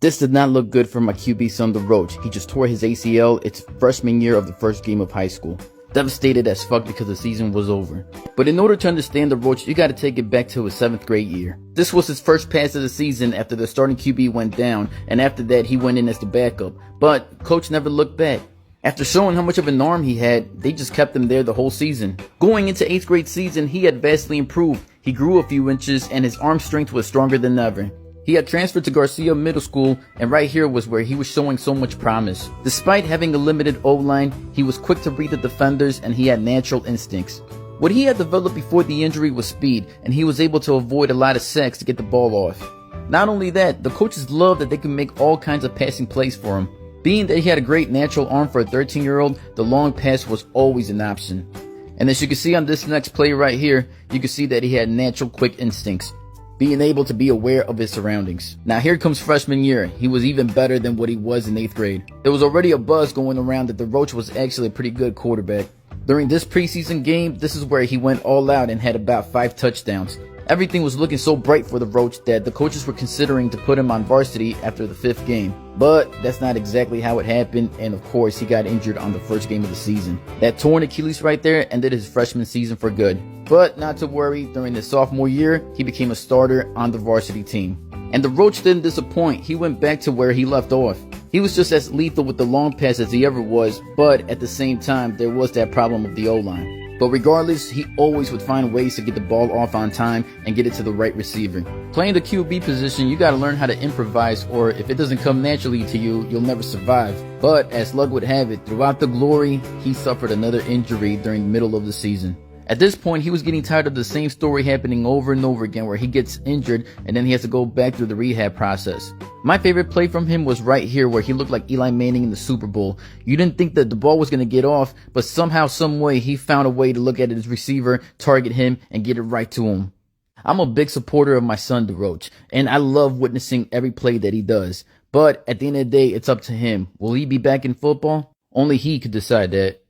This did not look good for my QB son, DeRoche. He just tore his ACL its freshman year of the first game of high school. Devastated as fuck because the season was over. But in order to understand DeRoche, you gotta take it back to his 7th grade year. This was his first pass of the season after the starting QB went down, and after that he went in as the backup. But coach never looked back. After showing how much of an arm he had, they just kept him there the whole season. Going into 8th grade season, he had vastly improved. He grew a few inches and his arm strength was stronger than ever. He had transferred to Garcia Middle School, and right here was where he was showing so much promise. Despite having a limited O-line, he was quick to read the defenders and he had natural instincts. What he had developed before the injury was speed, and he was able to avoid a lot of sacks to get the ball off. Not only that, the coaches loved that they could make all kinds of passing plays for him. Being that he had a great natural arm for a 13-year-old, the long pass was always an option. And as you can see on this next play right here, you can see that he had natural quick instincts, being able to be aware of his surroundings. Now here comes freshman year. He was even better than what he was in 8th grade. There was already a buzz going around that DeRoche was actually a pretty good quarterback. During this preseason game, this is where he went all out and had about 5 touchdowns. Everything was looking so bright for DeRoche that the coaches were considering to put him on varsity after the 5th game. But that's not exactly how it happened, and of course he got injured on the first game of the season. That torn Achilles right there ended his freshman season for good. But not to worry, during his sophomore year, he became a starter on the varsity team. And DeRoche didn't disappoint. He went back to where he left off. He was just as lethal with the long pass as he ever was, but at the same time, there was that problem of the O-line. But regardless, he always would find ways to get the ball off on time and get it to the right receiver. Playing the QB position, you gotta learn how to improvise, or if it doesn't come naturally to you, you'll never survive. But as luck would have it, throughout the glory, he suffered another injury during the middle of the season. At this point, he was getting tired of the same story happening over and over again, where he gets injured and then he has to go back through the rehab process. My favorite play from him was right here, where he looked like Eli Manning in the Super Bowl. You didn't think that the ball was going to get off, but somehow, some way, he found a way to look at his receiver, target him, and get it right to him. I'm a big supporter of my son, DeRoche, and I love witnessing every play that he does. But at the end of the day, it's up to him. Will he be back in football? Only he could decide that.